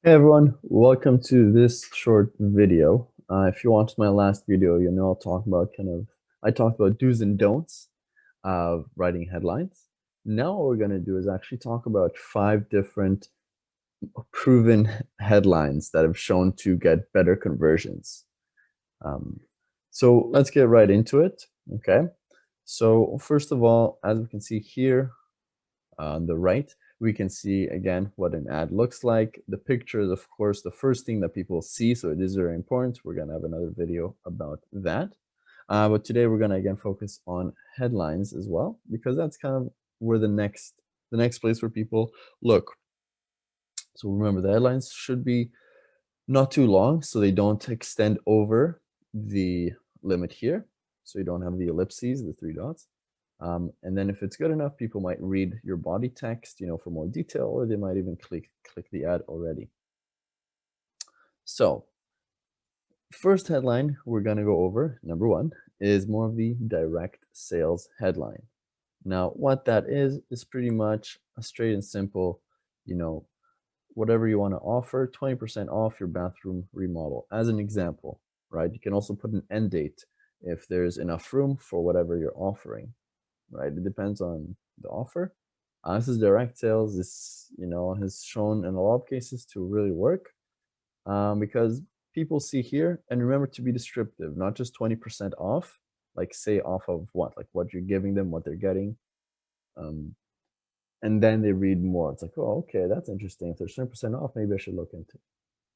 Hey everyone, welcome to this short video. If you watched my last video, you know I'll talk about I talked about do's and don'ts of writing headlines. Now what we're going to do is actually talk about 5 different proven headlines that have shown to get better conversions. Um, so let's get right into it. Okay. So first of all, as we can see here, on the right, we can see again what an ad looks like. The picture is, of course, the first thing that people see, so it is very important. We're going to have another video about that. But today we're going to again focus on headlines as well, because that's kind of where the next place where people look. So remember, the headlines should be not too long, so they don't extend over the limit here. So you don't have the ellipses, the 3 dots. And then if it's good enough, people might read your body text, for more detail, or they might even click the ad already. So first headline we're going to go over, number one, is more of the direct sales headline. Now, what that is pretty much a straight and simple, you know, whatever you want to offer, 20% off your bathroom remodel, as an example, right? You can also put an end date if there's enough room for whatever you're offering, right? It depends on the offer. This is direct sales. This, has shown in a lot of cases to really work, because people see here, and remember to be descriptive, not just 20% off, like say off of what, like what you're giving them, what they're getting. Um, and then they read more. It's like, oh, okay, that's interesting. If there's 20% off, maybe I should look into it,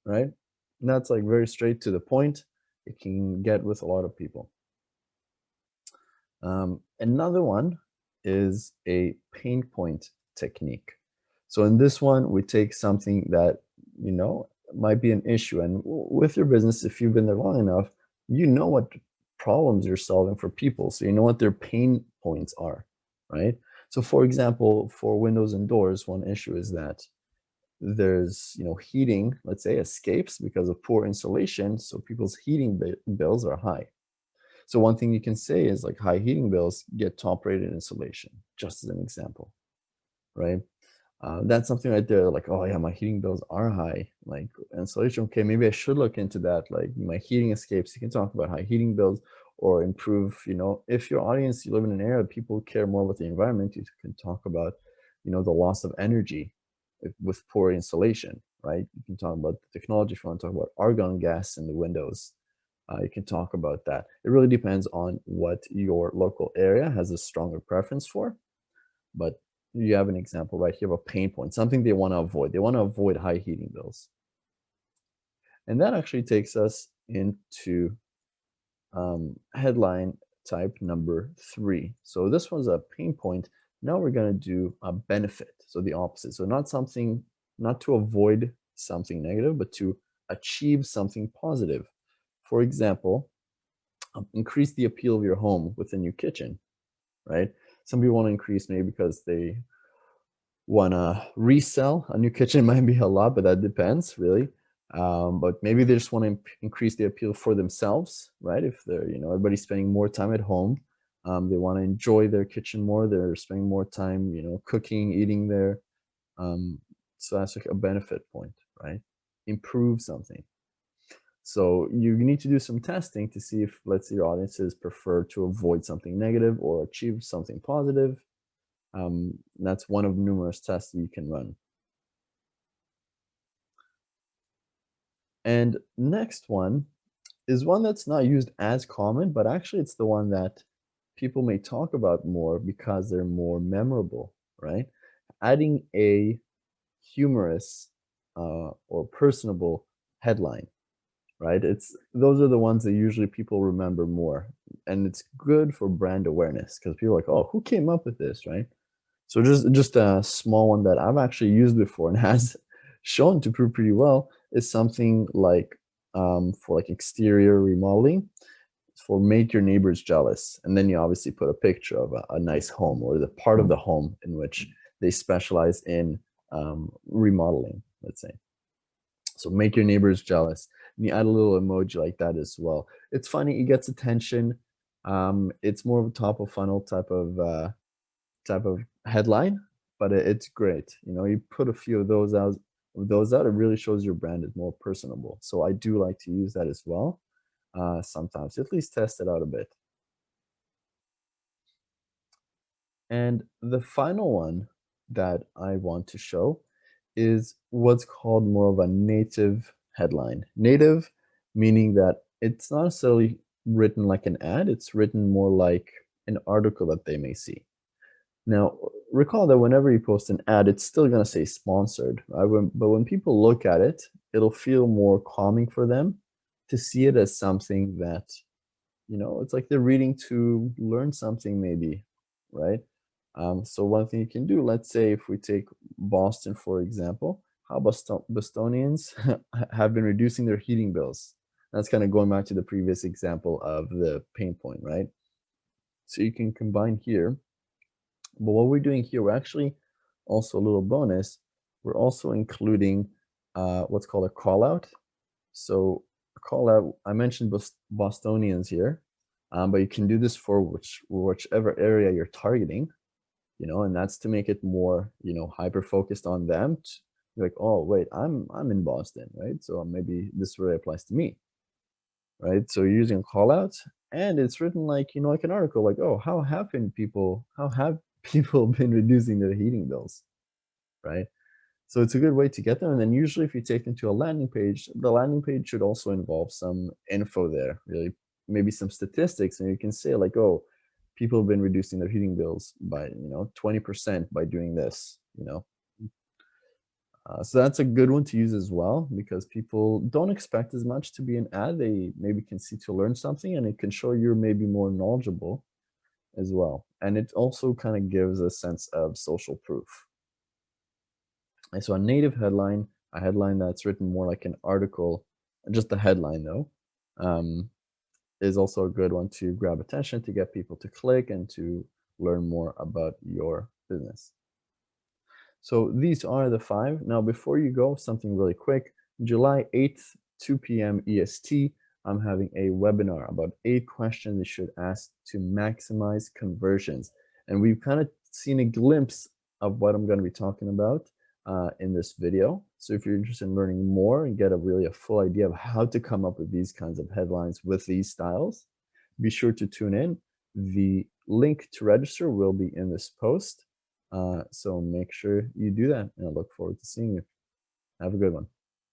right? And that's like very straight to the point. It can get with a lot of people. Another one is a pain point technique. So in this one, we take something that, might be an issue. And with your business, if you've been there long enough, you know what problems you're solving for people. So you know what their pain points are, right? So for example, for windows and doors, one issue is that there's, heating, let's say, escapes because of poor insulation. So people's heating bills are high. So one thing you can say is like high heating bills get top rated insulation, just as an example, right? That's something right there, like, oh yeah, my heating bills are high, like insulation. Okay, maybe I should look into that. Like my heating escapes, you can talk about high heating bills or improve, if your audience, you live in an area, people care more about the environment, you can talk about, the loss of energy with poor insulation, right? You can talk about the technology. If you want to talk about argon gas in the windows, you can talk about that. It really depends on what your local area has a stronger preference for. But you have an example right here of a pain point, something they want to avoid. They want to avoid high heating bills. And that actually takes us into headline type number 3. So this was a pain point. Now we're going to do a benefit. So the opposite. So not to avoid something negative, but to achieve something positive. For example, increase the appeal of your home with a new kitchen, right? Some people want to increase maybe because they want to resell. A new kitchen might be a lot, but that depends really. But maybe they just want to increase the appeal for themselves, right? If they're, everybody's spending more time at home, they want to enjoy their kitchen more. They're spending more time, cooking, eating there. So that's like a benefit point, right? Improve something. So you need to do some testing to see if, let's say, your audiences prefer to avoid something negative or achieve something positive. That's one of numerous tests that you can run. And next one is one that's not used as common, but actually it's the one that people may talk about more because they're more memorable, right? Adding a humorous or personable headline, right? Those are the ones that usually people remember more, and it's good for brand awareness because people are like, oh, who came up with this, right? So just a small one that I've actually used before and has shown to prove pretty well is something like, for like exterior remodeling, for make your neighbors jealous, and then you obviously put a picture of a nice home or the part of the home in which they specialize in remodeling, let's say. So make your neighbors jealous. And you add a little emoji like that as well. It's funny, it gets attention. It's more of a top of funnel type of headline, but it's great. You put a few of those out, those out, it really shows your brand is more personable. So I do like to use that as well. Sometimes at least test it out a bit. And the final one that I want to show is what's called more of a native headline. Native meaning that it's not necessarily written like an ad, it's written more like an article that they may see. Now, recall that whenever you post an ad, it's still going to say sponsored, right? But when people look at it, it'll feel more calming for them to see it as something that, it's like they're reading to learn something maybe, right? So one thing you can do, let's say if we take Boston, for example, how Bostonians have been reducing their heating bills. That's kind of going back to the previous example of the pain point, right? So you can combine here. But what we're doing here, we're actually also a little bonus. We're also including what's called a call out. So a call out, I mentioned Bostonians here, but you can do this for whichever area you're targeting, and that's to make it more, hyper focused on them. Like, oh wait, I'm in Boston, right? So maybe this really applies to me, right? So you're using call outs, and it's written like, like an article, like, oh, how have people been reducing their heating bills, right? So it's a good way to get them. And then usually if you take them to a landing page, the landing page should also involve some info there, really, maybe some statistics. And you can say like, oh, people have been reducing their heating bills by, 20% by doing this. So that's a good one to use as well because people don't expect as much to be an ad. They maybe can see to learn something, and it can show you're maybe more knowledgeable as well. And it also kind of gives a sense of social proof. And so a native headline, a headline that's written more like an article, just the headline though, um, is also a good one to grab attention, to get people to click and to learn more about your business. So these are the five. Now, before you go, something really quick. July 8th, 2 p.m. EST, I'm having a webinar about 8 questions you should ask to maximize conversions. And we've kind of seen a glimpse of what I'm going to be talking about in this video. So if you're interested in learning more and get a full idea of how to come up with these kinds of headlines with these styles, be sure to tune in. The link to register will be in this post. So make sure you do that, and I look forward to seeing you. Have a good one.